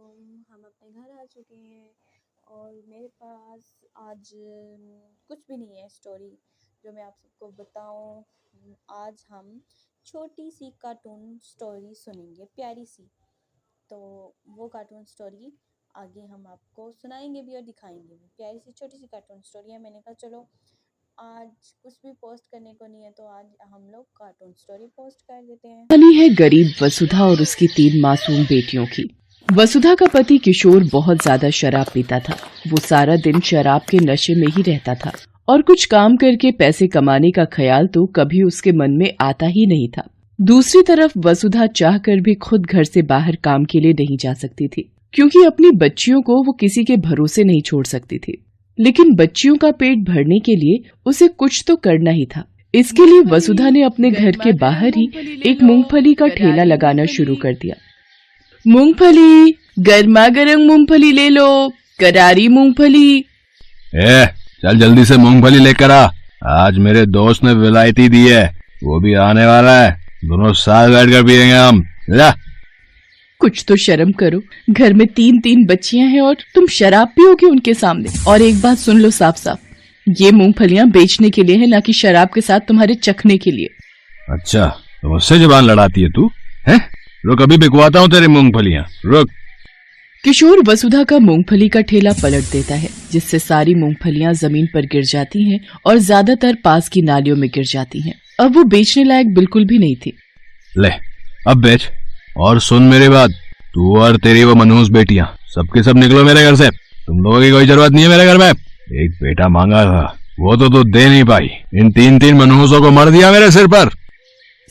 वालेकुम। हम अपने घर आ चुके हैं और मेरे पास आज कुछ भी नहीं है स्टोरी जो मैं आप सबको बताऊं। आज हम छोटी सी कार्टून स्टोरी सुनेंगे, प्यारी सी। तो वो कार्टून स्टोरी आगे हम आपको सुनाएंगे भी और दिखाएंगे भी। प्यारी सी छोटी सी कार्टून स्टोरी है। मैंने कहा चलो आज कुछ भी पोस्ट करने को नहीं है तो आज हम लोग कार्टून स्टोरी पोस्ट कर देते हैं। कहानी है गरीब वसुधा और उसकी 3 मासूम बेटियों की। वसुधा का पति किशोर बहुत ज्यादा शराब पीता था। वो सारा दिन शराब के नशे में ही रहता था और कुछ काम करके पैसे कमाने का ख्याल तो कभी उसके मन में आता ही नहीं था। दूसरी तरफ वसुधा चाहकर भी खुद घर से बाहर काम के लिए नहीं जा सकती थी, क्योंकि अपनी बच्चियों को वो किसी के भरोसे नहीं छोड़ सकती थी। लेकिन बच्चियों का पेट भरने के लिए उसे कुछ तो करना ही था। इसके लिए वसुधा ने अपने घर के बाहर ही एक मूंगफली का ठेला लगाना शुरू कर दिया। मूंगफली, गर्मा गर्म मूंगफली ले लो, करारी मूंगफली। चल जल्दी से मूंगफली लेकर आ। आज मेरे दोस्त ने विलायती दी है, वो भी आने वाला है। दोनों साथ बैठकर पियेंगे हम। जा। कुछ तो शर्म करो, घर में 3 बच्चियां हैं और तुम शराब पियोगे उनके सामने। और एक बात सुन लो साफ साफ, ये मूंगफलियां बेचने के लिए है, ना कि शराब के साथ तुम्हारे चखने के लिए। अच्छा, तो मुझसे जुबान लड़ाती है तू? है? रुक, अभी बिकवाता हूँ तेरी मूंगफलियां, रुक। किशोर वसुधा का मूंगफली का ठेला पलट देता है, जिससे सारी मूंगफलियां जमीन पर गिर जाती हैं और ज्यादातर पास की नालियों में गिर जाती हैं। अब वो बेचने लायक बिल्कुल भी नहीं थी। ले, अब बेच। और सुन मेरी बात, तू और तेरी वो मनहूस बेटियां सबके सब निकलो मेरे घर से। तुम लोगों की कोई जरूरत नहीं है मेरे घर में। एक बेटा मांगा था, वो तो तू दे नहीं पाई। इन 3 मनहूसों को मर दिया मेरे सिर पर।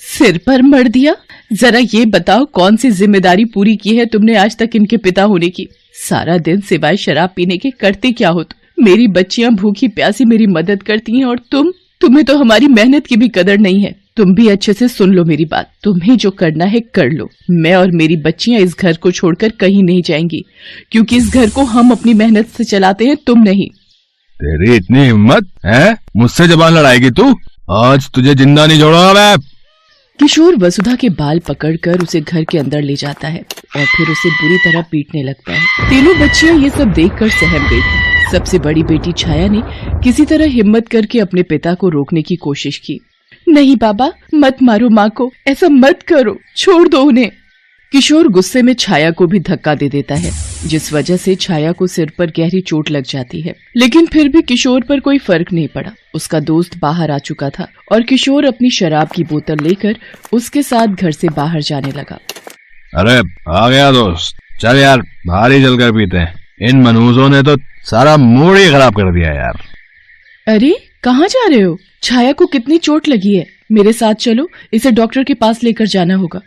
सिर पर मर दिया? जरा ये बताओ, कौन सी जिम्मेदारी पूरी की है तुमने आज तक इनके पिता होने की? सारा दिन सिवाय शराब पीने के करते क्या हो तुम? मेरी बच्चियां भूखी प्यासी मेरी मदद करती हैं और तुम्हें तो हमारी मेहनत की भी कदर नहीं है। तुम भी अच्छे से सुन लो मेरी बात, तुम्हें जो करना है कर लो। मैं और मेरी बच्चियां इस घर को छोड़कर कहीं नहीं जाएंगी, क्योंकि इस घर को हम अपनी मेहनत से चलाते हैं, तुम नहीं। तेरी इतनी हिम्मत है? मुझसे जबान लड़ाएगी तू? आज तुझे जिंदा नहीं छोड़ूंगा मैं। किशोर वसुधा के बाल पकड़कर उसे घर के अंदर ले जाता है और फिर उसे बुरी तरह पीटने लगता है। तीनों बच्चियां ये सब देखकर सहम गई थी। सबसे बड़ी बेटी छाया ने किसी तरह हिम्मत करके अपने पिता को रोकने की कोशिश की। नहीं बाबा, मत मारो माँ को, ऐसा मत करो, छोड़ दो उन्हें। किशोर गुस्से में छाया को भी धक्का दे देता है, जिस वजह से छाया को सिर पर गहरी चोट लग जाती है। लेकिन फिर भी किशोर पर कोई फर्क नहीं पड़ा। उसका दोस्त बाहर आ चुका था और किशोर अपनी शराब की बोतल लेकर उसके साथ घर से बाहर जाने लगा। अरे आ गया दोस्त, चल यार बाहर ही चलकर पीते हैं। इन मनहूसों ने तो सारा मूड ही खराब कर दिया यार। अरे कहाँ जा रहे हो? छाया को कितनी चोट लगी है? मेरे साथ चलो, इसे डॉक्टर के पास लेकर जाना होगा।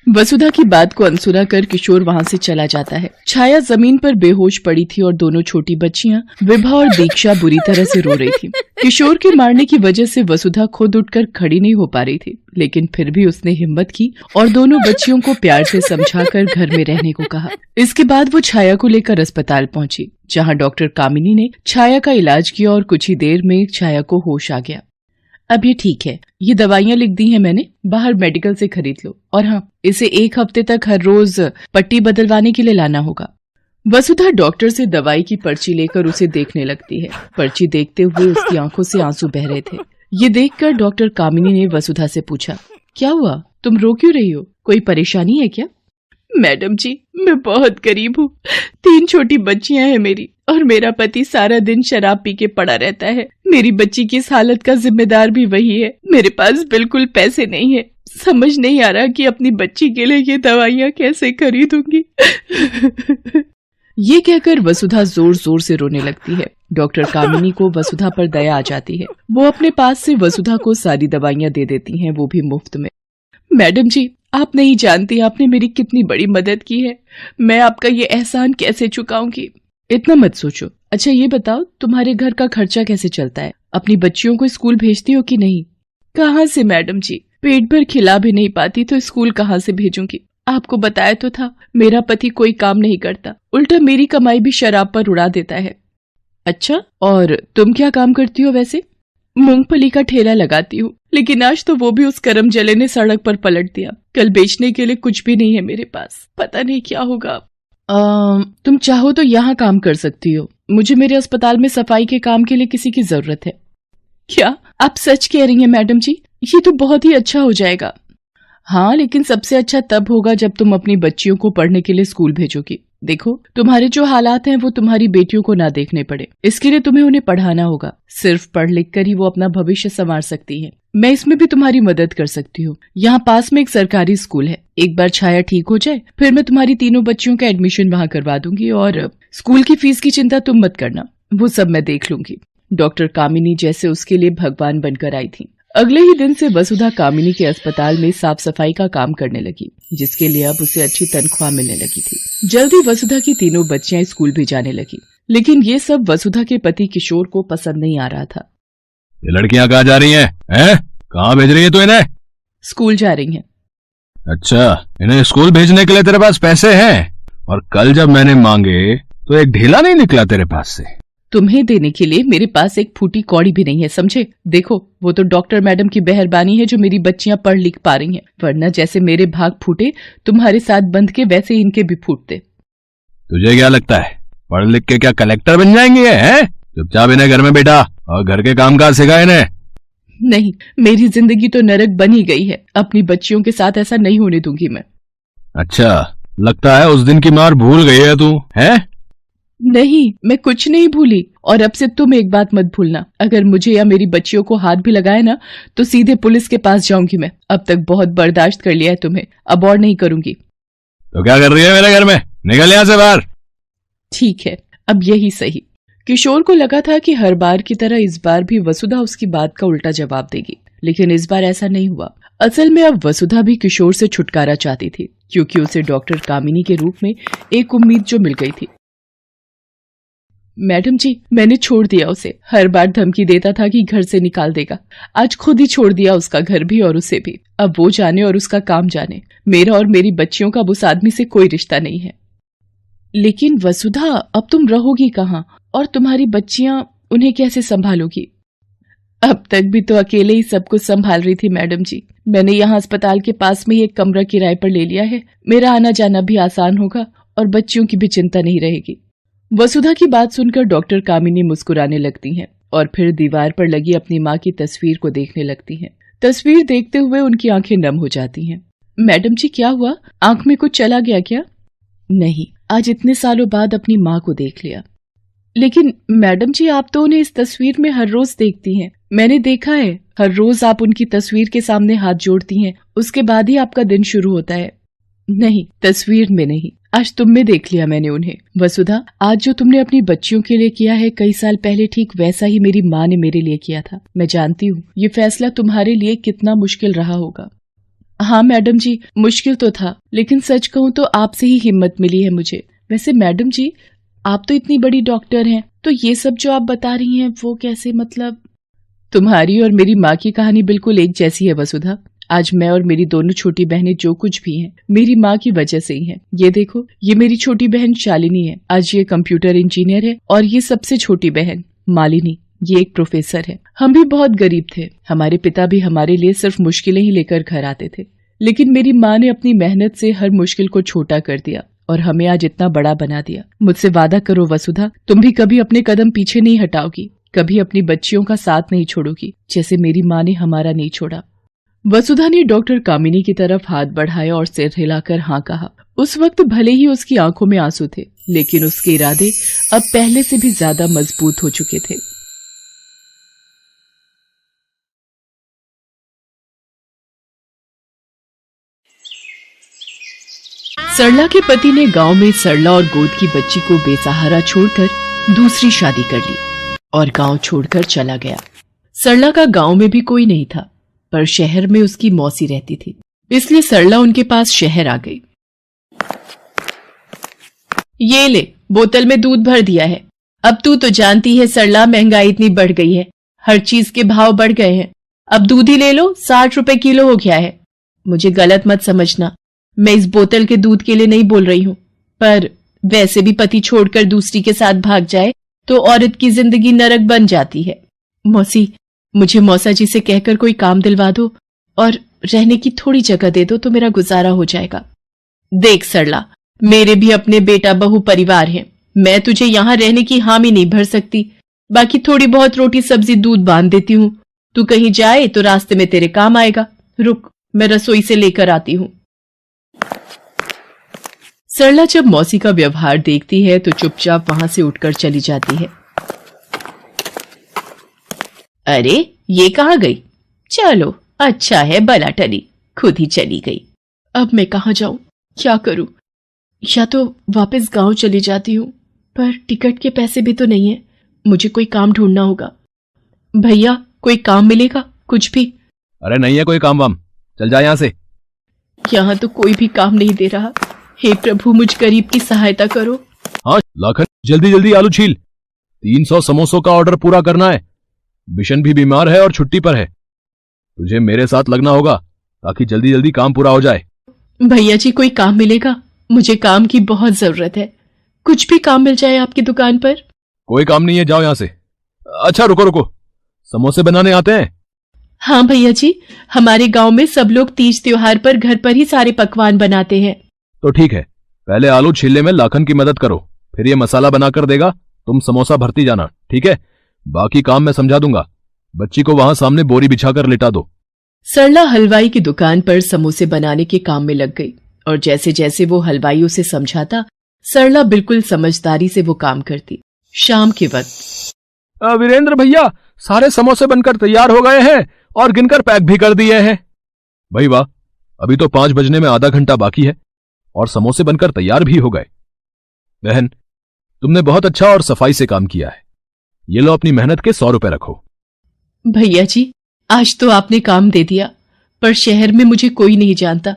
वसुधा की बात को अनसुना कर किशोर वहाँ से चला जाता है। छाया जमीन पर बेहोश पड़ी थी और दोनों छोटी बच्चियां विभा और दीक्षा बुरी तरह से रो रही थी। किशोर के मारने की वजह से वसुधा खुद उठकर खड़ी नहीं हो पा रही थी, लेकिन फिर भी उसने हिम्मत की और दोनों बच्चियों को प्यार से समझाकर घर में रहने को कहा। इसके बाद वो छाया को लेकर अस्पताल पहुंची, जहाँ डॉक्टर कामिनी ने छाया का इलाज किया और कुछ ही देर में छाया को होश आ गया। अब ये ठीक है, ये दवाइयाँ लिख दी हैं मैंने, बाहर मेडिकल से खरीद लो। और हाँ, इसे 1 हफ्ते तक हर रोज पट्टी बदलवाने के लिए लाना होगा। वसुधा डॉक्टर से दवाई की पर्ची लेकर उसे देखने लगती है। पर्ची देखते हुए उसकी आंखों से आंसू बह रहे थे। ये देखकर डॉक्टर कामिनी ने वसुधा से पूछा, क्या हुआ, तुम रो क्यों रही हो? कोई परेशानी है क्या? मैडम जी, मैं बहुत गरीब हूँ। 3 छोटी बच्चियां हैं मेरी, और मेरा पति सारा दिन शराब पी के पड़ा रहता है। मेरी बच्ची की इस हालत का जिम्मेदार भी वही है। मेरे पास बिल्कुल पैसे नहीं है। समझ नहीं आ रहा कि अपनी बच्ची के लिए ये दवाइयाँ कैसे खरीदूंगी। ये कहकर वसुधा जोर जोर से रोने लगती है। डॉक्टर कामिनी को वसुधा पर दया आ जाती है। वो अपने पास से वसुधा को सारी दवाइयाँ दे देती हैं, वो भी मुफ्त में। मैडम जी, आप नहीं जानती आपने मेरी कितनी बड़ी मदद की है। मैं आपका ये एहसान कैसे चुकाऊंगी? इतना मत सोचो। अच्छा ये बताओ, तुम्हारे घर का खर्चा कैसे चलता है? अपनी बच्चियों को स्कूल भेजती हो कि नहीं? कहाँ से मैडम जी, पेट भर खिला भी नहीं पाती तो स्कूल कहाँ से भेजूंगी? आपको बताया तो था, मेरा पति कोई काम नहीं करता, उल्टा मेरी कमाई भी शराब पर उड़ा देता है। अच्छा, और तुम क्या काम करती हो वैसे? मूंगफली का ठेला लगाती हूँ, लेकिन आज तो वो भी उस करम जले ने सड़क पर पलट दिया। कल बेचने के लिए कुछ भी नहीं है मेरे पास, पता नहीं क्या होगा। तुम चाहो तो यहाँ काम कर सकती हो। मुझे मेरे अस्पताल में सफाई के काम के लिए किसी की जरूरत है। क्या आप सच कह रही हैं मैडम जी? ये तो बहुत ही अच्छा हो जाएगा। हाँ, लेकिन सबसे अच्छा तब होगा जब तुम अपनी बच्चियों को पढ़ने के लिए स्कूल भेजोगी। देखो, तुम्हारे जो हालात हैं वो तुम्हारी बेटियों को ना देखने पड़े, इसके लिए तुम्हें उन्हें पढ़ाना होगा। सिर्फ पढ़ लिख कर ही वो अपना भविष्य संवार सकती हैं। मैं इसमें भी तुम्हारी मदद कर सकती हूँ। यहाँ पास में एक सरकारी स्कूल है। एक बार छाया ठीक हो जाए फिर मैं तुम्हारी तीनों बच्चियों का एडमिशन वहाँ करवा दूंगी, और स्कूल की फीस की चिंता तुम मत करना, वो सब मैं देख लूंगी। डॉक्टर कामिनी जैसे उसके लिए भगवान बनकर आई थी। अगले ही दिन से वसुधा कामिनी के अस्पताल में साफ सफाई का काम करने लगी, जिसके लिए अब उसे अच्छी तनख्वाह मिलने लगी थी। जल्दी वसुधा की तीनों बच्चियां स्कूल भी जाने लगी, लेकिन ये सब वसुधा के पति किशोर को पसंद नहीं आ रहा था। ये लड़कियां कहाँ जा रही हैं? कहाँ भेज रही है तू इन्हें? स्कूल जा रही हैं। अच्छा, इन्हें स्कूल भेजने के लिए तेरे पास पैसे हैं? और कल जब मैंने मांगे तो एक ढीला नहीं निकला तेरे पास से। तुम्हें देने के लिए मेरे पास एक फूटी कौड़ी भी नहीं है, समझे? देखो, वो तो डॉक्टर मैडम की मेहरबानी है जो मेरी बच्चियां पढ़ लिख पा रही हैं, वरना जैसे मेरे भाग फूटे तुम्हारे साथ बंध के वैसे इनके भी फूटते। तुझे क्या लगता है पढ़ लिख के क्या कलेक्टर बन जाएंगे? हैं? चुपचाप इन्हें घर में बैठा और घर के काम काज सिखा इन्हें। नहीं, मेरी जिंदगी तो नरक बनी गई है। अपनी बच्चियों के साथ ऐसा नहीं होने दूंगी मैं। अच्छा, लगता है उस दिन की मार भूल गई है तू, है? नहीं, मैं कुछ नहीं भूली। और अब से तुम एक बात मत भूलना, अगर मुझे या मेरी बच्चियों को हाथ भी लगाए ना तो सीधे पुलिस के पास जाऊंगी मैं। अब तक बहुत बर्दाश्त कर लिया है तुम्हें, अब और नहीं करूंगी। तो क्या कर रही है मेरे घर में? निकल यहाँ से बाहर। ठीक है, अब यही सही। किशोर को लगा था कि हर बार की तरह इस बार भी वसुधा उसकी बात का उल्टा जवाब देगी, लेकिन इस बार ऐसा नहीं हुआ। असल में अब वसुधा भी किशोर से छुटकारा चाहती थी, क्योंकि उसे डॉक्टर कामिनी के रूप में एक उम्मीद जो मिल गई थी। मैडम जी, मैंने छोड़ दिया उसे। हर बार धमकी देता था कि घर से निकाल देगा। आज खुद ही छोड़ दिया, उसका घर भी और उसे भी। अब वो जाने और उसका काम जाने। मेरा और मेरी बच्चियों का उस आदमी से कोई रिश्ता नहीं है। लेकिन वसुधा, अब तुम रहोगी कहाँ? और तुम्हारी बच्चियां, उन्हें कैसे संभालोगी? अब तक भी तो अकेले ही सब कुछ संभाल रही थी मैडम जी। मैंने यहाँ अस्पताल के पास में ही एक कमरा किराए पर ले लिया है। मेरा आना जाना भी आसान होगा और बच्चियों की भी चिंता नहीं रहेगी। वसुधा की बात सुनकर डॉक्टर कामिनी मुस्कुराने लगती हैं और फिर दीवार पर लगी अपनी माँ की तस्वीर को देखने लगती हैं। तस्वीर देखते हुए उनकी आंखें नम हो जाती हैं। मैडम जी, क्या हुआ? आंख में कुछ चला गया क्या? नहीं, आज इतने सालों बाद अपनी माँ को देख लिया। लेकिन मैडम जी, आप तो उन्हें इस तस्वीर में हर रोज देखती हैं। मैंने देखा है, हर रोज आप उनकी तस्वीर के सामने हाथ जोड़ती हैं, उसके बाद ही आपका दिन शुरू होता है। नहीं, तस्वीर में नहीं, आज तुम में देख लिया मैंने उन्हें। वसुधा, आज जो तुमने अपनी बच्चियों के लिए किया है, कई साल पहले ठीक वैसा ही मेरी माँ ने मेरे लिए किया था। मैं जानती हूँ ये फैसला तुम्हारे लिए कितना मुश्किल रहा होगा। हाँ मैडम जी, मुश्किल तो था, लेकिन सच कहूँ तो आपसे ही हिम्मत मिली है मुझे। वैसे मैडम जी, आप तो इतनी बड़ी डॉक्टर हैं, तो ये सब जो आप बता रही हैं वो कैसे? मतलब तुम्हारी और मेरी माँ की कहानी बिल्कुल एक जैसी है वसुधा। आज मैं और मेरी दोनों छोटी बहनें जो कुछ भी हैं, मेरी माँ की वजह से ही हैं। ये देखो, ये मेरी छोटी बहन शालिनी है, आज ये कंप्यूटर इंजीनियर है, और ये सबसे छोटी बहन मालिनी, ये एक प्रोफेसर है। हम भी बहुत गरीब थे, हमारे पिता भी हमारे लिए सिर्फ मुश्किलें ही लेकर घर आते थे, लेकिन मेरी माँ ने अपनी मेहनत से हर मुश्किल को छोटा कर दिया और हमें आज इतना बड़ा बना दिया। मुझसे वादा करो वसुधा, तुम भी कभी अपने कदम पीछे नहीं हटाओगी, कभी अपनी बच्चियों का साथ नहीं छोड़ोगी, जैसे मेरी माँ ने हमारा नहीं छोड़ा। वसुधा ने डॉक्टर कामिनी की तरफ हाथ बढ़ाया और सिर हिलाकर हाँ कहा। उस वक्त भले ही उसकी आंखों में आंसू थे, लेकिन उसके इरादे अब पहले से भी ज्यादा मजबूत हो चुके थे। सरला के पति ने गांव में सरला और गोद की बच्ची को बेसहारा छोड़कर दूसरी शादी कर ली और गांव छोड़कर चला गया। सरला का गांव में भी कोई नहीं था, पर शहर में उसकी मौसी रहती थी, इसलिए सरला उनके पास शहर आ गई। ये ले, बोतल में दूध भर दिया है। अब तू तो जानती है सरला, महंगाई इतनी बढ़ गई है, हर चीज के भाव बढ़ गए हैं। अब दूध ही ले लो, 60 रुपए किलो हो गया है। मुझे गलत मत समझना, मैं इस बोतल के दूध के लिए नहीं बोल रही हूँ, पर वैसे भी पति छोड़कर दूसरी के साथ भाग जाए तो औरत की जिंदगी नरक बन जाती है। मौसी, मुझे मौसा जी से कहकर कोई काम दिलवा दो और रहने की थोड़ी जगह दे दो तो मेरा गुजारा हो जाएगा। देख सरला, मेरे भी अपने बेटा बहू परिवार हैं। मैं तुझे यहाँ रहने की हामी नहीं भर सकती। बाकी थोड़ी बहुत रोटी सब्जी दूध बांध देती हूँ। तू कहीं जाए तो रास्ते में तेरे काम आएगा। रुक, मैं रसोई से लेकर आती हूँ। सरला जब मौसी का व्यवहार देखती है तो चुपचाप वहां से उठकर चली जाती है। अरे ये कहाँ गई? चलो अच्छा है, बला टली, खुद ही चली गई। अब मैं कहाँ जाऊं, क्या करूं? या तो वापस गांव चली जाती हूँ, पर टिकट के पैसे भी तो नहीं है। मुझे कोई काम ढूंढना होगा। भैया कोई काम मिलेगा, कुछ भी? अरे नहीं है कोई काम वाम, चल जा यहाँ से। यहाँ तो कोई भी काम नहीं दे रहा। हे प्रभु, मुझ गरीब की सहायता करो। हाँ लाखन, जल्दी जल्दी आलू छील। 300 समोसों का ऑर्डर पूरा करना है। बिशन भी बीमार है और छुट्टी पर है। तुझे मेरे साथ लगना होगा ताकि जल्दी जल्दी काम पूरा हो जाए। भैया जी कोई काम मिलेगा? मुझे काम की बहुत जरूरत है। कुछ भी काम मिल जाए आपकी दुकान पर। कोई काम नहीं है, जाओ यहाँ से। अच्छा रुको रुको, समोसे बनाने आते हैं? हाँ भैया जी, हमारे गांव में सब लोग तीज त्योहार पर घर पर ही सारे पकवान बनाते हैं। तो ठीक है, पहले आलू छीलने में लाखन की मदद करो, फिर ये मसाला बनाकर देगा, तुम समोसा भरती जाना, ठीक है? बाकी काम मैं समझा दूंगा। बच्ची को वहां सामने बोरी बिछाकर लिटा दो। सरला हलवाई की दुकान पर समोसे बनाने के काम में लग गई और जैसे जैसे वो हलवाई उसे समझाता, सरला बिल्कुल समझदारी से वो काम करती। शाम के वक्त वीरेंद्र भैया, सारे समोसे बनकर तैयार हो गए हैं और गिनकर पैक भी कर दिए हैं। भाई वाह, अभी तो 5 बजने में आधा घंटा बाकी है और समोसे बनकर तैयार भी हो गए। बहन, तुमने बहुत अच्छा और सफाई से काम किया है। ये लो अपनी मेहनत के 100 रुपए रखो। भैया जी, आज तो आपने काम दे दिया, पर शहर में मुझे कोई नहीं जानता।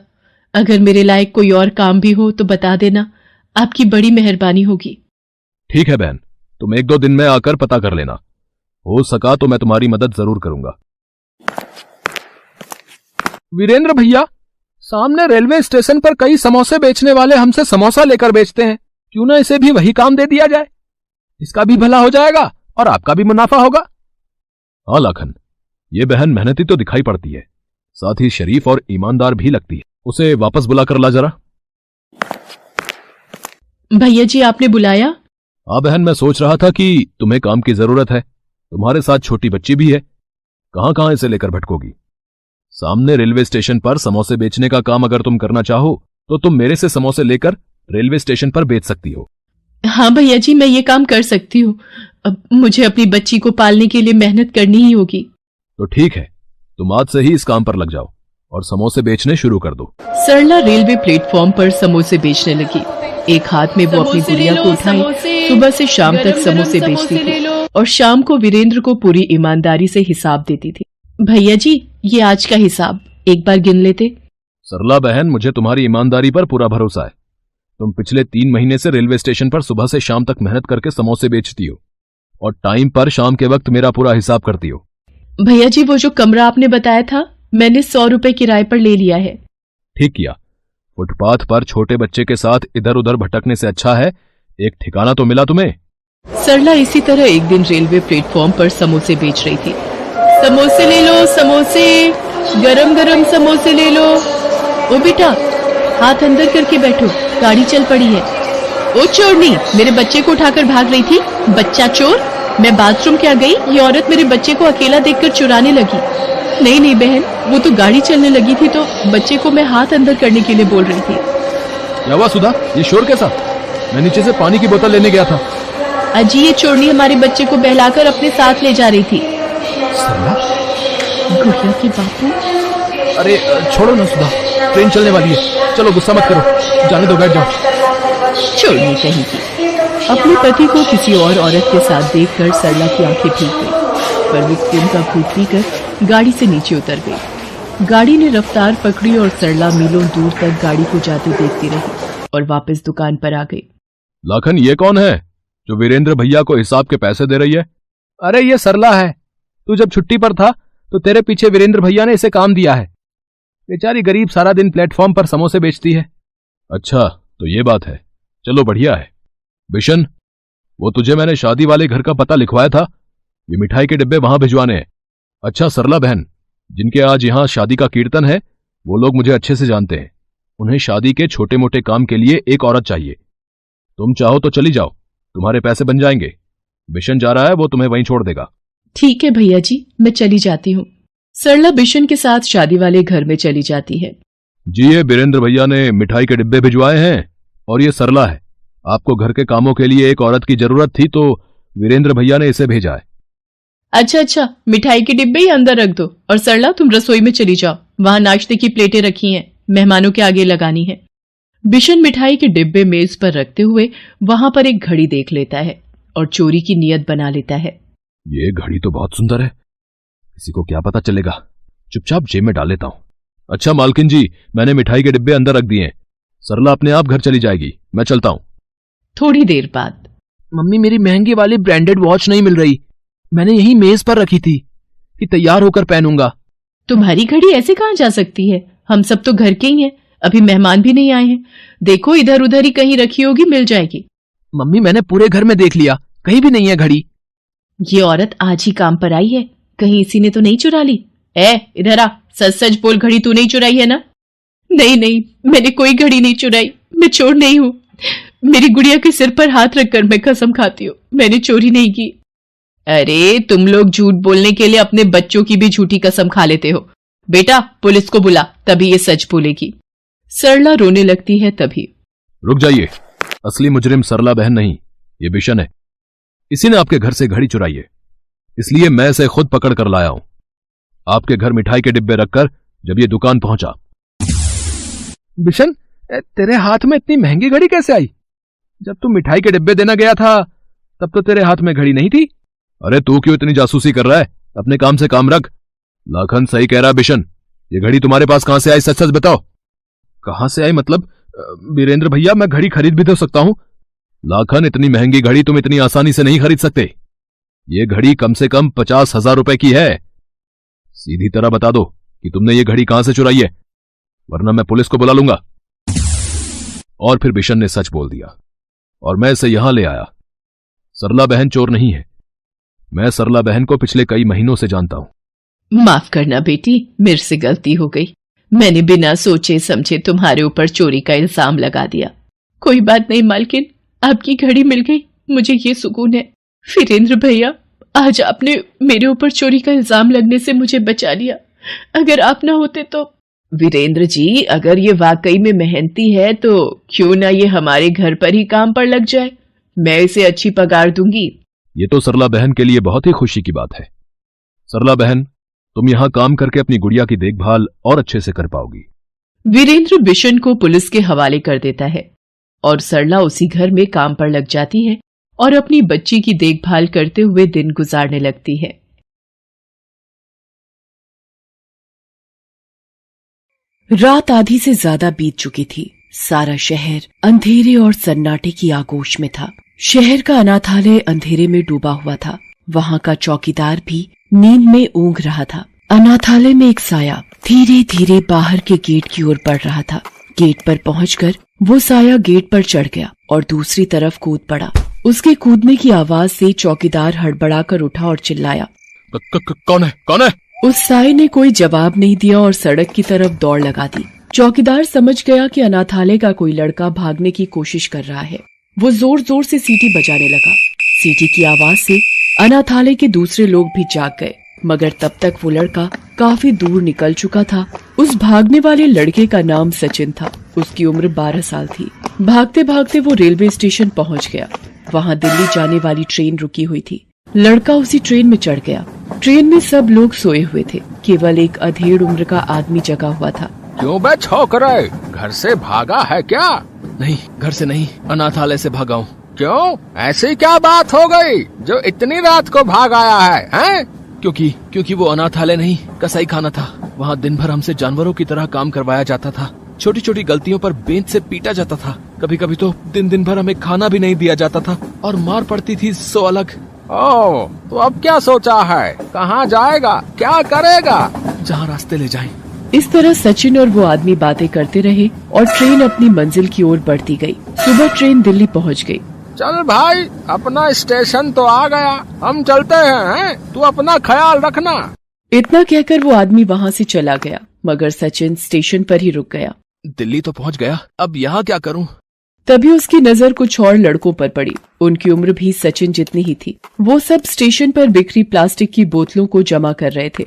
अगर मेरे लायक कोई और काम भी हो तो बता देना, आपकी बड़ी मेहरबानी होगी। ठीक है बहन, तुम 1-2 दिन में आकर पता कर लेना। हो सका तो मैं तुम्हारी मदद जरूर करूंगा। वीरेंद्र भैया, सामने रेलवे स्टेशन पर कई समोसे बेचने वाले हमसे समोसा लेकर बेचते हैं। क्यों ना इसे भी वही काम दे दिया जाए? इसका भी भला हो जाएगा और आपका भी मुनाफा होगा। हाँ लाखन, ये बहन मेहनती तो दिखाई पड़ती है, साथ ही शरीफ और ईमानदार भी लगती है। उसे वापस बुलाकर ला जरा। भैया जी आपने बुलाया? हाँ बहन, मैं सोच रहा था कि तुम्हें काम की जरूरत है। तुम्हारे साथ छोटी बच्ची भी है, कहां कहां इसे लेकर भटकोगी? सामने रेलवे स्टेशन पर समोसे बेचने का काम अगर तुम करना चाहो तो तुम मेरे से समोसे लेकर रेलवे स्टेशन पर बेच सकती हो। हाँ भैया जी, मैं ये काम कर सकती हूँ। अब मुझे अपनी बच्ची को पालने के लिए मेहनत करनी ही होगी। तो ठीक है, तुम आज से ही इस काम पर लग जाओ और समोसे बेचने शुरू कर दो। सरला रेलवे प्लेटफॉर्म पर समोसे बेचने लगी। एक हाथ में वो अपनी गुड़िया को उठाए सुबह से शाम तक समोसे बेचती थी और शाम को वीरेंद्र को पूरी ईमानदारी से हिसाब देती थी। भैया जी, ये आज का हिसाब एक बार गिन लेते। सरला बहन, मुझे तुम्हारी ईमानदारी पर पूरा भरोसा है। तुम पिछले 3 महीने से रेलवे स्टेशन पर सुबह से शाम तक मेहनत करके समोसे बेचती हो और टाइम पर शाम के वक्त मेरा पूरा हिसाब करती हो। भैया जी, वो जो कमरा आपने बताया था, मैंने 100 रुपए किराए पर ले लिया है। ठीक किया। फुटपाथ पर छोटे बच्चे के साथ इधर उधर भटकने से अच्छा है एक ठिकाना तो मिला तुम्हें। सरला इसी तरह एक दिन रेलवे प्लेटफॉर्म पर समोसे बेच रही थी। समोसे ले लो, समोसे, गरम गरम समोसे ले लो। ओ बेटा, हाथ अंदर करके बैठो, गाड़ी चल पड़ी है। ओ चोरनी, मेरे बच्चे को उठाकर भाग रही थी। बच्चा चोर! मैं बाथरूम क्या गई, ये औरत मेरे बच्चे को अकेला देखकर चुराने लगी। नहीं नहीं बहन, वो तो गाड़ी चलने लगी थी तो बच्चे को मैं हाथ अंदर करने के लिए बोल रही थी। क्या हुआ सुधा, ये शोर कैसा? मैं नीचे से पानी की बोतल लेने गया था। अजी, ये चोरनी हमारे बच्चे को बहलाकर अपने साथ ले जा रही थी। सरला? गुड़िया के बापू। अरे छोड़ो ना सुधा, ट्रेन चलने वाली है। चलो गुस्सा मत करो, जाने दो, बैठ जाओ। चोरनी कहीं की। अपने पति को किसी और औरत के साथ देखकर सरला की आंखें भीग गई, पर वो खून का घूंट पीकर गाड़ी से नीचे उतर गई। गाड़ी ने रफ्तार पकड़ी और सरला मीलों दूर तक गाड़ी को जाते देखती रही और वापस दुकान पर आ गई। लाखन, ये कौन है जो वीरेंद्र भैया को हिसाब के पैसे दे रही है? अरे ये सरला है। तू जब छुट्टी पर था तो तेरे पीछे वीरेंद्र भैया ने इसे काम दिया है। बेचारी गरीब सारा दिन प्लेटफॉर्म पर समोसे बेचती है। अच्छा, तो ये बात है। चलो बढ़िया है। बिशन, वो तुझे मैंने शादी वाले घर का पता लिखवाया था, ये मिठाई के डिब्बे वहां भिजवाने हैं। अच्छा सरला बहन, जिनके आज यहां शादी का कीर्तन है वो लोग मुझे अच्छे से जानते हैं। उन्हें शादी के छोटे मोटे काम के लिए एक औरत चाहिए। तुम चाहो तो चली जाओ, तुम्हारे पैसे बन जाएंगे। बिशन जा रहा है, वो तुम्हें वहीं छोड़ देगा। ठीक है भैया जी, मैं चली जाती हूँ। सरला बिशन के साथ शादी वाले घर में चली जाती है। जी, ये बीरेंद्र भैया ने मिठाई के डिब्बे भिजवाए हैं और ये सरला है। आपको घर के कामों के लिए एक औरत की जरूरत थी तो वीरेंद्र भैया ने इसे भेजा है। अच्छा, मिठाई के डिब्बे ही अंदर रख दो और सरला तुम रसोई में चली जाओ, वहां नाश्ते की प्लेटें रखी हैं, मेहमानों के आगे लगानी है। बिशन मिठाई के डिब्बे मेज पर रखते हुए वहां पर एक घड़ी देख लेता है और चोरी की नीयत बना लेता है। ये घड़ी तो बहुत सुंदर है, किसी को क्या पता चलेगा, चुपचाप जेब में डाल लेता हूं। अच्छा मालकिन जी, मैंने मिठाई के डिब्बे अंदर रख दिए हैं, सरला अपने आप घर चली जाएगी, मैं चलता हूं। थोड़ी देर बाद, मम्मी मेरी महंगी वाली ब्रांडेड वॉच नहीं मिल रही, मैंने यही मेज पर रखी थी कि तैयार होकर पहनूंगा। तुम्हारी घड़ी ऐसे कहां जा सकती है, हम सब तो घर के ही हैं, अभी मेहमान भी नहीं आए हैं। देखो इधर उधर ही कहीं रखी होगी, मिल जाएगी। मम्मी मैंने पूरे घर में देख लिया, कहीं भी नहीं है घड़ी। ये औरत आज ही काम पर आई है, कहीं इसी ने तो नहीं चुरा ली। इधर आ, सच सच बोल, घड़ी तू नहीं चुराई है ना? नहीं, मैंने कोई घड़ी नहीं चुराई, मैं चोर नहीं हूं। मेरी गुड़िया के सिर पर हाथ रखकर मैं कसम खाती हूँ, मैंने चोरी नहीं की। अरे तुम लोग झूठ बोलने के लिए अपने बच्चों की भी झूठी कसम खा लेते हो। बेटा पुलिस को बुला, तभी ये सच बोलेगी। सरला रोने लगती है तभी। रुक जाइए, असली मुजरिम सरला बहन नहीं, ये बिशन है। इसी ने आपके घर से घड़ी चुराई है, इसलिए मैं इसे खुद पकड़ कर लाया हूं। आपके घर मिठाई के डिब्बे रखकर जब ये दुकान पहुंचा। बिशन, तेरे हाथ में इतनी महंगी घड़ी कैसे आई? जब तू मिठाई के डिब्बे देना गया था तब तो तेरे हाथ में घड़ी नहीं थी। अरे तू क्यों इतनी जासूसी कर रहा है, अपने काम से काम रख। लाखन सही कह रहा है बिशन, ये घड़ी तुम्हारे पास कहां से आई, सच सच बताओ। कहां से आई मतलब? वीरेंद्र भैया, मैं घड़ी खरीद भी तो सकता हूं। लाखन, इतनी महंगी घड़ी तुम इतनी आसानी से नहीं खरीद सकते। ये घड़ी कम से कम 50,000 रुपए की है। सीधी तरह बता दो कि तुमने ये घड़ी कहां से चुराई है, वरना मैं पुलिस को बुला लूंगा। और फिर बिशन ने सच बोल दिया और मैं इसे यहां ले आया। सरला बहन चोर नहीं है, मैं सरला बहन को पिछले कई महीनों से जानता हूं। माफ करना बेटी, मेरे से गलती हो गई, मैंने बिना सोचे समझे तुम्हारे ऊपर चोरी का इल्जाम लगा दिया। कोई बात नहीं मालकिन, आपकी घड़ी मिल गई, मुझे ये सुकून है। वीरेंद्र भैया, आज आपने मेरे ऊपर चोरी का इल्जाम लगने से मुझे बचा लिया, अगर आप ना होते तो। वीरेंद्र जी, अगर ये वाकई में मेहनती है तो क्यों ना ये हमारे घर पर ही काम पर लग जाए, मैं इसे अच्छी पगार दूंगी। ये तो सरला बहन के लिए बहुत ही खुशी की बात है। सरला बहन, तुम यहां काम करके अपनी गुड़िया की देखभाल और अच्छे से कर पाओगी। वीरेंद्र बिशन को पुलिस के हवाले कर देता है और सरला उसी घर में काम पर लग जाती है और अपनी बच्ची की देखभाल करते हुए दिन गुजारने लगती है। रात आधी से ज्यादा बीत चुकी थी। सारा शहर अंधेरे और सन्नाटे की आगोश में था। शहर का अनाथालय अंधेरे में डूबा हुआ था। वहां का चौकीदार भी नींद में ऊँघ रहा था। अनाथालय में एक साया धीरे धीरे बाहर के गेट की ओर बढ़ रहा था। गेट पर पहुंचकर वो साया गेट पर चढ़ गया और दूसरी तरफ कूद पड़ा। उसके कूदने की आवाज से चौकीदार हड़बड़ाकर उठा और चिल्लाया, कौन है, कौन है? उस साये ने कोई जवाब नहीं दिया और सड़क की तरफ दौड़ लगा दी। चौकीदार समझ गया कि अनाथालय का कोई लड़का भागने की कोशिश कर रहा है। वो जोर जोर से सीटी बजाने लगा। सीटी की आवाज से अनाथालय के दूसरे लोग भी जाग गए, मगर तब तक वो लड़का काफी दूर निकल चुका था। उस भागने वाले लड़के का नाम सचिन था। उसकी उम्र 12 साल थी। भागते भागते वो रेलवे स्टेशन पहुंच गया। वहां दिल्ली जाने वाली ट्रेन रुकी हुई थी। लड़का उसी ट्रेन में चढ़ गया। ट्रेन में सब लोग सोए हुए थे, केवल एक अधेड़ उम्र का आदमी जगा हुआ था। क्यों बे छोकरे, घर से भागा है क्या? नहीं, घर से नहीं, अनाथालय से भागा हूँ। क्यों, ऐसी क्या बात हो गई जो इतनी रात को भाग आया है, हैं? क्योंकि वो अनाथालय नहीं, कसाई खाना था। वहाँ दिन भर हमसे जानवरों की तरह काम करवाया जाता था। छोटी छोटी गलतियों पर बेंच से पीटा जाता था। कभी कभी तो दिन भर हमें खाना भी नहीं दिया जाता था और मार पड़ती थी सो अलग। ओह, तो अब क्या सोचा है, कहाँ जाएगा, क्या करेगा? जहाँ रास्ते ले जाएं। इस तरह सचिन और वो आदमी बातें करते रहे और ट्रेन अपनी मंजिल की ओर बढ़ती गई। सुबह ट्रेन दिल्ली पहुंच गई। चल भाई, अपना स्टेशन तो आ गया, हम चलते हैं, तू अपना ख्याल रखना। इतना कहकर वो आदमी वहाँ से चला गया, मगर सचिन स्टेशन पर ही रुक गया। दिल्ली तो पहुंच गया, अब यहाँ क्या करूं? तभी उसकी नजर कुछ और लड़कों पर पड़ी। उनकी उम्र भी सचिन जितनी ही थी। वो सब स्टेशन पर बिखरी प्लास्टिक की बोतलों को जमा कर रहे थे।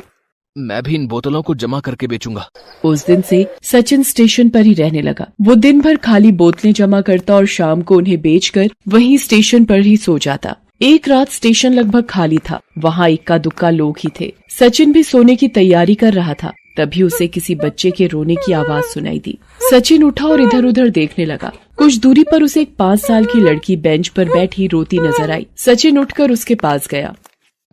मैं भी इन बोतलों को जमा करके बेचूंगा। उस दिन से सचिन स्टेशन पर ही रहने लगा। वो दिन भर खाली बोतलें जमा करता और शाम को उन्हें बेचकर वहीं स्टेशन पर ही सो जाता। एक रात स्टेशन लगभग खाली था। वहाँ इक्का दुक्का लोग ही थे। सचिन भी सोने की तैयारी कर रहा था। तभी उसे किसी बच्चे के रोने की आवाज सुनाई दी। सचिन उठा और इधर उधर देखने लगा। कुछ दूरी पर उसे एक 5 साल की लड़की बेंच पर बैठी रोती नजर आई। सचिन उठकर उसके पास गया।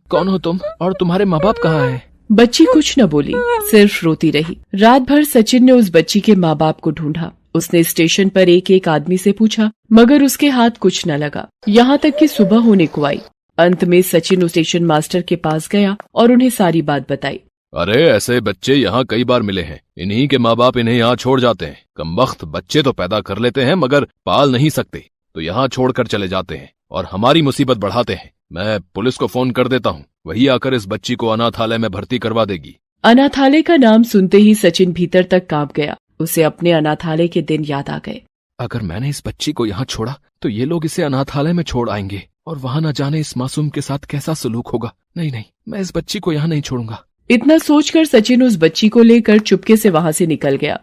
कौन हो तुम और तुम्हारे माँ बाप कहाँ हैं? बच्ची कुछ न बोली, सिर्फ रोती रही। रात भर सचिन ने उस बच्ची के माँ बाप को ढूंढा। उसने स्टेशन पर एक एक आदमी से पूछा, मगर उसके हाथ कुछ न लगा। यहाँ तक कि सुबह होने को आई। अंत में सचिन उस स्टेशन मास्टर के पास गया और उन्हें सारी बात बताई। अरे ऐसे बच्चे यहाँ कई बार मिले हैं। इन्हीं के माँ बाप इन्हें यहाँ छोड़ जाते हैं। कमबख्त बच्चे तो पैदा कर लेते हैं मगर पाल नहीं सकते, तो यहाँ छोड़कर चले जाते हैं और हमारी मुसीबत बढ़ाते हैं। मैं पुलिस को फोन कर देता हूँ, वही आकर इस बच्ची को अनाथालय में भर्ती करवा देगी। अनाथालय का नाम सुनते ही सचिन भीतर तक कांप गया। उसे अपने अनाथालय के दिन याद आ गए। अगर मैंने इस बच्ची को यहाँ छोड़ा तो ये लोग इसे अनाथालय में छोड़ आएंगे और वहाँ न जाने इस मासूम के साथ कैसा सलूक होगा। नहीं, मैं इस बच्ची को यहाँ नहीं छोड़ूंगा। इतना सोचकर सचिन उस बच्ची को लेकर चुपके से वहाँ से निकल गया।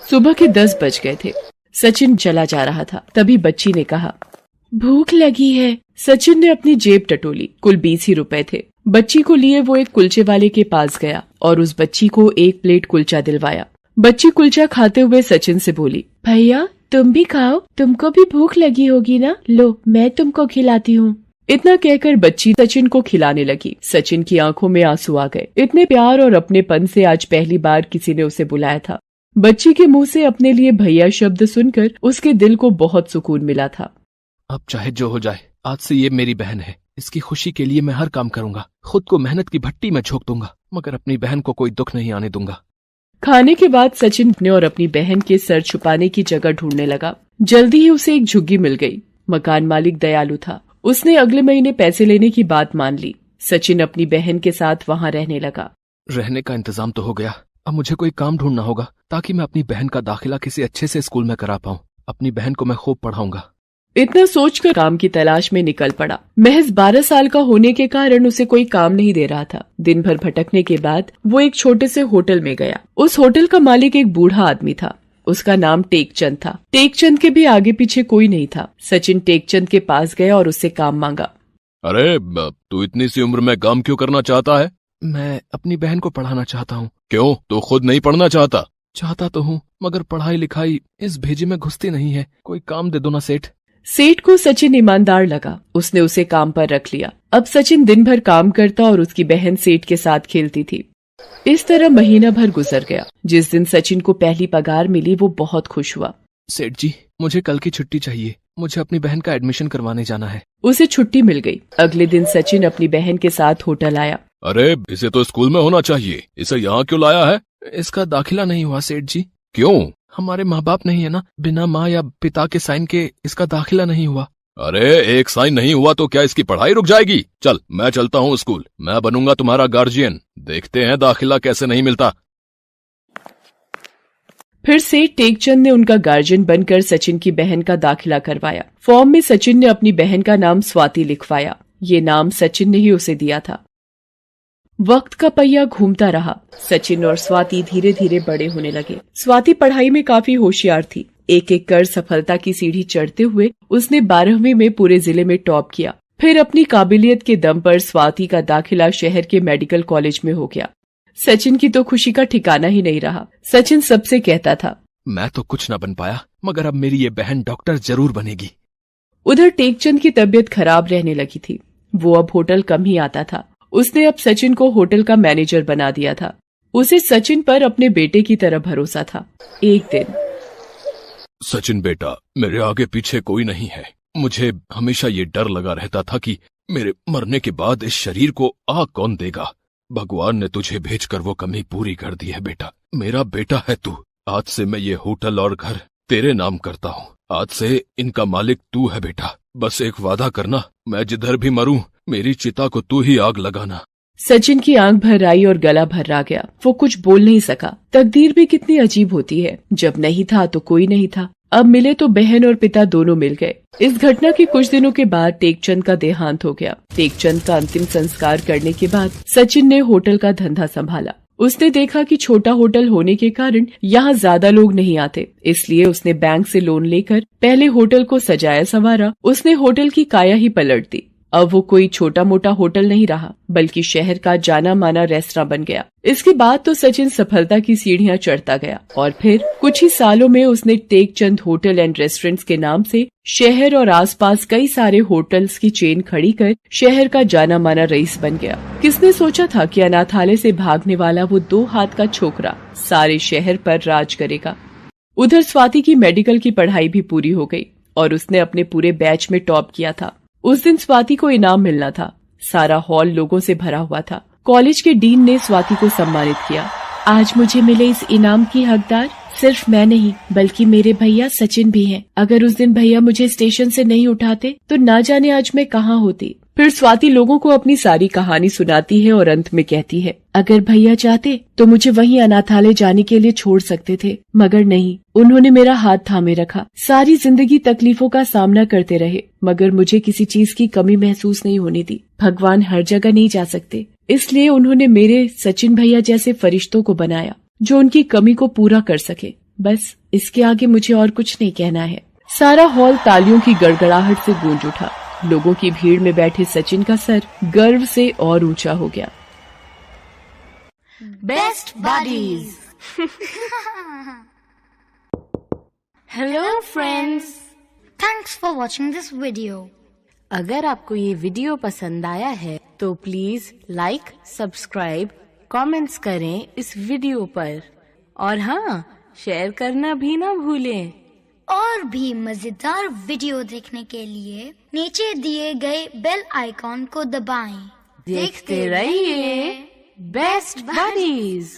सुबह के 10 बज गए थे। सचिन चला जा रहा था। तभी बच्ची ने कहा, भूख लगी है। सचिन ने अपनी जेब टटोली। कुल 20 ही रुपए थे। बच्ची को लिए वो एक कुलचे वाले के पास गया और उस बच्ची को 1 प्लेट कुलचा दिलवाया। बच्ची कुलचा खाते हुए सचिन से बोली, भैया तुम भी खाओ, तुमको भी भूख लगी होगी ना, लो मैं तुमको खिलाती हूँ। इतना कहकर बच्ची सचिन को खिलाने लगी। सचिन की आंखों में आंसू आ गए। इतने प्यार और अपनेपन से आज पहली बार किसी ने उसे बुलाया था। बच्ची के मुंह से अपने लिए भैया शब्द सुनकर उसके दिल को बहुत सुकून मिला था। अब चाहे जो हो जाए, आज से ये मेरी बहन है। इसकी खुशी के लिए मैं हर काम करूंगा। खुद को मेहनत की भट्टी में झोंक दूंगा, मगर अपनी बहन को कोई दुख नहीं आने दूंगा। खाने के बाद सचिन अपने और अपनी बहन के सर छुपाने की जगह ढूंढने लगा। जल्दी ही उसे एक झुग्गी मिल गई। मकान मालिक दयालु था। उसने अगले महीने पैसे लेने की बात मान ली। सचिन अपनी बहन के साथ वहाँ रहने लगा। रहने का इंतजाम तो हो गया, अब मुझे कोई काम ढूंढना होगा ताकि मैं अपनी बहन का दाखिला किसी अच्छे से स्कूल में करा पाऊँ। अपनी बहन को मैं खूब पढ़ाऊंगा। इतना सोचकर काम की तलाश में निकल पड़ा। महज 12 साल का होने के कारण उसे कोई काम नहीं दे रहा था। दिन भर भटकने के बाद वो एक छोटे से होटल में गया। उस होटल का मालिक एक बूढ़ा आदमी था। उसका नाम टेकचंद था। टेकचंद के भी आगे पीछे कोई नहीं था। सचिन टेकचंद के पास गया और उससे काम मांगा। अरे तू इतनी सी उम्र में काम क्यों करना चाहता है? मैं अपनी बहन को पढ़ाना चाहता हूँ। क्यों, तू खुद नहीं पढ़ना चाहता? चाहता तो हूँ, मगर पढ़ाई लिखाई इस भेजे में घुसती नहीं है। कोई काम दे दो ना सेठ। सेठ को सचिन ईमानदार लगा। उसने उसे काम पर रख लिया। अब सचिन दिन भर काम करता और उसकी बहन सेठ के साथ खेलती थी। इस तरह महीना भर गुजर गया। जिस दिन सचिन को पहली पगार मिली वो बहुत खुश हुआ। सेठ जी, मुझे कल की छुट्टी चाहिए। मुझे अपनी बहन का एडमिशन करवाने जाना है। उसे छुट्टी मिल गई। अगले दिन सचिन अपनी बहन के साथ होटल आया। अरे इसे तो स्कूल में होना चाहिए, इसे यहाँ क्यों लाया है? इसका दाखिला नहीं हुआ सेठ जी। क्यों? हमारे माँ बाप नहीं है ना, बिना माँ या पिता के साइन के इसका दाखिला नहीं हुआ। अरे एक साइन नहीं हुआ तो क्या इसकी पढ़ाई रुक जाएगी? चल मैं चलता हूँ स्कूल, मैं बनूंगा तुम्हारा गार्जियन। देखते हैं दाखिला कैसे नहीं मिलता। फिर सेठ टेकचंद ने उनका गार्जियन बनकर सचिन की बहन का दाखिला करवाया। फॉर्म में सचिन ने अपनी बहन का नाम स्वाति लिखवाया। ये नाम सचिन ने ही उसे दिया था। वक्त का पहिया घूमता रहा। सचिन और स्वाति धीरे धीरे बड़े होने लगे। स्वाति पढ़ाई में काफी होशियार थी। एक एक कर सफलता की सीढ़ी चढ़ते हुए उसने 12वीं में पूरे जिले में टॉप किया। फिर अपनी काबिलियत के दम पर स्वाति का दाखिला शहर के मेडिकल कॉलेज में हो गया। सचिन की तो खुशी का ठिकाना ही नहीं रहा। सचिन सबसे कहता था, मैं तो कुछ न बन पाया, मगर अब मेरी ये बहन डॉक्टर जरूर बनेगी। उधर टेकचंद की तबीयत खराब रहने लगी थी। वो अब होटल कम ही आता था। उसने अब सचिन को होटल का मैनेजर बना दिया था। उसे सचिन पर अपने बेटे की तरह भरोसा था। एक दिन, सचिन बेटा, मेरे आगे पीछे कोई नहीं है। मुझे हमेशा ये डर लगा रहता था कि मेरे मरने के बाद इस शरीर को आग कौन देगा। भगवान ने तुझे भेजकर वो कमी पूरी कर दी है बेटा। मेरा बेटा है तू। आज से मैं ये होटल और घर तेरे नाम करता हूँ। आज से इनका मालिक तू है बेटा। बस एक वादा करना, मैं जिधर भी मरूं मेरी चिता को तू ही आग लगाना। सचिन की आंख भर आई और गला भर्रा गया। वो कुछ बोल नहीं सका। तकदीर भी कितनी अजीब होती है, जब नहीं था तो कोई नहीं था, अब मिले तो बहन और पिता दोनों मिल गए। इस घटना के कुछ दिनों के बाद टेकचंद का देहांत हो गया। टेकचंद का अंतिम संस्कार करने के बाद सचिन ने होटल का धंधा संभाला। उसने देखा कि छोटा होटल होने के कारण यहाँ ज्यादा लोग नहीं आते, इसलिए उसने बैंक से लोन लेकर पहले होटल को सजाया संवारा। उसने होटल की काया ही पलट दी। अब वो कोई छोटा मोटा होटल नहीं रहा, बल्कि शहर का जाना माना रेस्तरां बन गया। इसके बाद तो सचिन सफलता की सीढ़ियां चढ़ता गया और फिर कुछ ही सालों में उसने टेकचंद होटल एंड रेस्टोरेंट्स के नाम से शहर और आसपास कई सारे होटल्स की चेन खड़ी कर शहर का जाना माना रईस बन गया। किसने सोचा था कि अनाथालय से भागने वाला वो 2 हाथ का छोकरा सारे शहर पर राज करेगा। उधर स्वाति की मेडिकल की पढ़ाई भी पूरी हो गई और उसने अपने पूरे बैच में टॉप किया था। उस दिन स्वाति को इनाम मिलना था। सारा हॉल लोगों से भरा हुआ था। कॉलेज के डीन ने स्वाति को सम्मानित किया। आज मुझे मिले इस इनाम की हकदार सिर्फ मैं नहीं, बल्कि मेरे भैया सचिन भी हैं। अगर उस दिन भैया मुझे स्टेशन से नहीं उठाते तो ना जाने आज मैं कहाँ होती। फिर स्वाति लोगों को अपनी सारी कहानी सुनाती है और अंत में कहती है, अगर भैया चाहते तो मुझे वहीं अनाथालय जाने के लिए छोड़ सकते थे, मगर नहीं, उन्होंने मेरा हाथ थामे रखा। सारी जिंदगी तकलीफों का सामना करते रहे, मगर मुझे किसी चीज की कमी महसूस नहीं होने दी। भगवान हर जगह नहीं जा सकते, इसलिए उन्होंने मेरे सचिन भैया जैसे फरिश्तों को बनाया जो उनकी कमी को पूरा कर सके। बस इसके आगे मुझे और कुछ नहीं कहना है। सारा हॉल तालियों की गड़गड़ाहट से गूंज उठा। लोगों की भीड़ में बैठे सचिन का सर गर्व से और ऊंचा हो गया। Best buddies. Hello friends, thanks for watching this video. अगर आपको ये वीडियो पसंद आया है तो प्लीज लाइक, सब्सक्राइब, कमेंट्स करें इस वीडियो पर और हाँ, शेयर करना भी ना भूलें। और भी मजेदार वीडियो देखने के लिए नीचे दिए गए बेल आइकॉन को दबाएं। देखते रहिए बेस्ट बडीज।